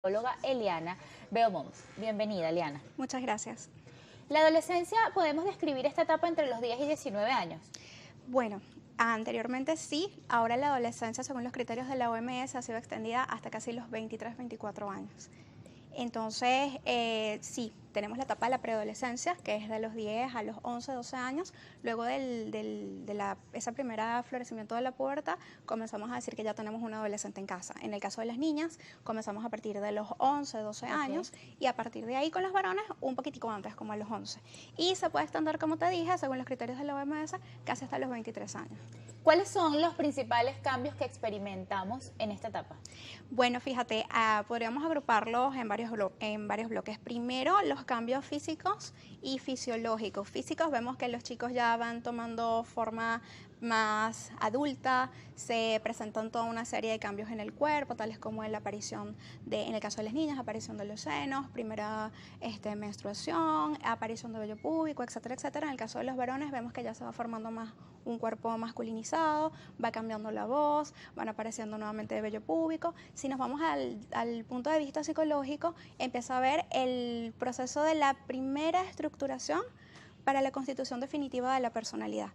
psicóloga Eliana Beaumont. Bienvenida, Eliana. Muchas gracias. La adolescencia, podemos describir esta etapa entre los 10 y 19 años. Bueno, anteriormente sí, ahora la adolescencia, según los criterios de la OMS, ha sido extendida hasta casi los 23, 24 años. Entonces, sí, tenemos la etapa de la preadolescencia, que es de los 10 a los 11, 12 años. Luego ese primer florecimiento de la pubertad, comenzamos a decir que ya tenemos un adolescente en casa. En el caso de las niñas, comenzamos a partir de los 11, 12 años, y a partir de ahí con los varones, un poquitico antes, como a los 11. Y se puede extender, como te dije, según los criterios de la OMS, casi hasta los 23 años. ¿Cuáles son los principales cambios que experimentamos en esta etapa? Bueno, fíjate, podríamos agruparlos en varios bloques. Primero, los cambios físicos y fisiológicos. Físicos, vemos que los chicos ya van tomando forma más adulta, se presentan toda una serie de cambios en el cuerpo, tales como en la aparición en el caso de las niñas, aparición de los senos, primera menstruación, aparición de vello púbico, etcétera, etcétera. En el caso de los varones vemos que ya se va formando más un cuerpo masculinizado, va cambiando la voz, van apareciendo nuevamente de vello púbico. Si nos vamos al punto de vista psicológico, empieza a ver el proceso de la primera estructuración para la constitución definitiva de la personalidad.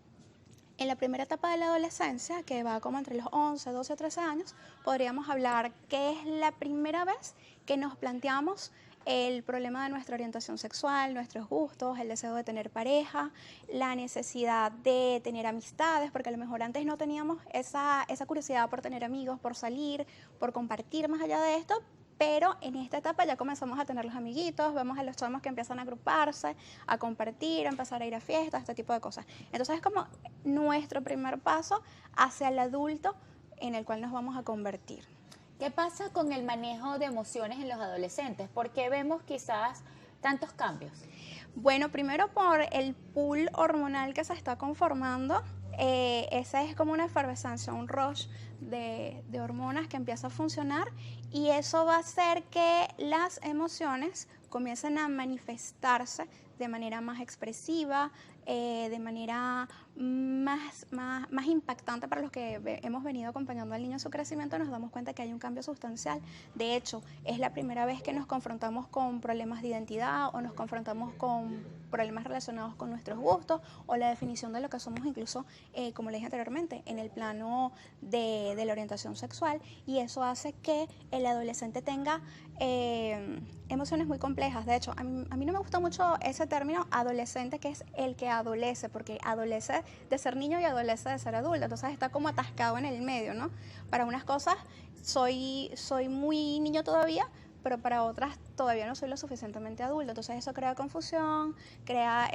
En la primera etapa de la adolescencia, que va como entre los 11, 12 o 13 años, podríamos hablar que es la primera vez que nos planteamos el problema de nuestra orientación sexual, nuestros gustos, el deseo de tener pareja, la necesidad de tener amistades, porque a lo mejor antes no teníamos esa curiosidad por tener amigos, por salir, por compartir más allá de esto. Pero en esta etapa ya comenzamos a tener los amiguitos, vemos a los chamos que empiezan a agruparse, a compartir, a empezar a ir a fiestas, este tipo de cosas. Entonces es como nuestro primer paso hacia el adulto en el cual nos vamos a convertir. ¿Qué pasa con el manejo de emociones en los adolescentes? ¿Por qué vemos quizás tantos cambios? Bueno, primero por el pool hormonal que se está conformando. Esa es como una efervescencia, un rush de hormonas que empieza a funcionar, y eso va a hacer que las emociones comiencen a manifestarse de manera más expresiva, de manera más impactante para los que hemos venido acompañando al niño en su crecimiento. Nos damos cuenta que hay un cambio sustancial. De hecho, es la primera vez que nos confrontamos con problemas de identidad o nos confrontamos con problemas relacionados con nuestros gustos o la definición de lo que somos, incluso, como le dije anteriormente, en el plano de la orientación sexual, y eso hace que el adolescente tenga emociones muy complejas. De hecho, a mí no me gusta mucho ese término adolescente, que es el que adolece, porque adolece de ser niño y adolece de ser adulto, entonces está como atascado en el medio, ¿no? Para unas cosas soy muy niño todavía, pero para otras todavía no soy lo suficientemente adulto. Entonces eso crea confusión, crea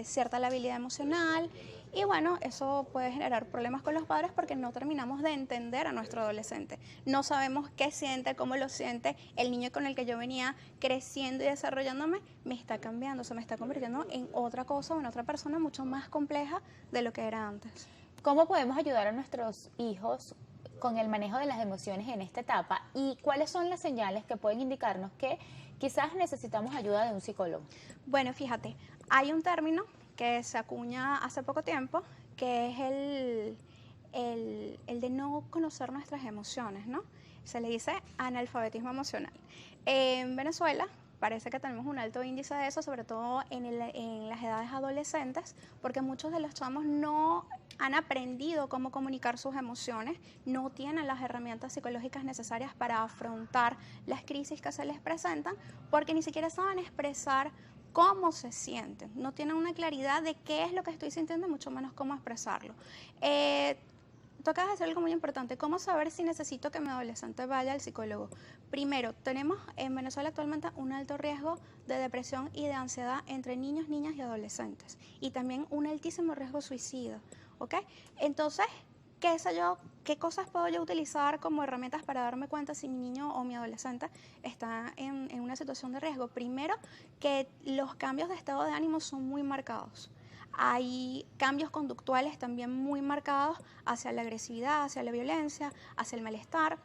cierta labilidad emocional, y bueno, eso puede generar problemas con los padres porque no terminamos de entender a nuestro adolescente. No sabemos qué siente, cómo lo siente. El niño con el que yo venía creciendo y desarrollándome me está cambiando, se me está convirtiendo en otra cosa o en otra persona mucho más compleja de lo que era antes. ¿Cómo podemos ayudar a nuestros hijos con el manejo de las emociones en esta etapa? ¿Y cuáles son las señales que pueden indicarnos que quizás necesitamos ayuda de un psicólogo? Bueno, fíjate, hay un término que se acuña hace poco tiempo, que es el de no conocer nuestras emociones, ¿no? Se le dice analfabetismo emocional. En Venezuela parece que tenemos un alto índice de eso, sobre todo en las edades adolescentes, porque muchos de los chamos no han aprendido cómo comunicar sus emociones, no tienen las herramientas psicológicas necesarias para afrontar las crisis que se les presentan, porque ni siquiera saben expresar cómo se sienten, no tienen una claridad de qué es lo que estoy sintiendo, mucho menos cómo expresarlo. Tú acabas de decir algo muy importante: ¿cómo saber si necesito que mi adolescente vaya al psicólogo? Primero, tenemos en Venezuela actualmente un alto riesgo de depresión y de ansiedad entre niños, niñas y adolescentes, y también un altísimo riesgo suicida, ¿ok? Entonces, ¿qué sé yo? ¿Qué cosas puedo yo utilizar como herramientas para darme cuenta si mi niño o mi adolescente está en una situación de riesgo? Primero, que los cambios de estado de ánimo son muy marcados. Hay cambios conductuales también muy marcados hacia la agresividad, hacia la violencia, hacia el malestar.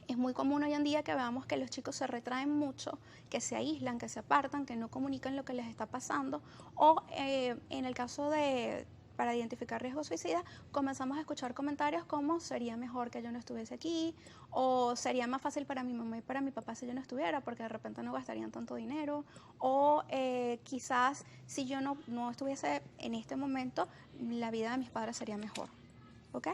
Es muy común hoy en día que veamos que los chicos se retraen mucho, que se aíslan, que se apartan, que no comunican lo que les está pasando, o en el caso de para identificar riesgo suicida, comenzamos a escuchar comentarios como sería mejor que yo no estuviese aquí, o sería más fácil para mi mamá y para mi papá si yo no estuviera, porque de repente no gastarían tanto dinero, o quizás si yo no estuviese en este momento, la vida de mis padres sería mejor. ¿Ok?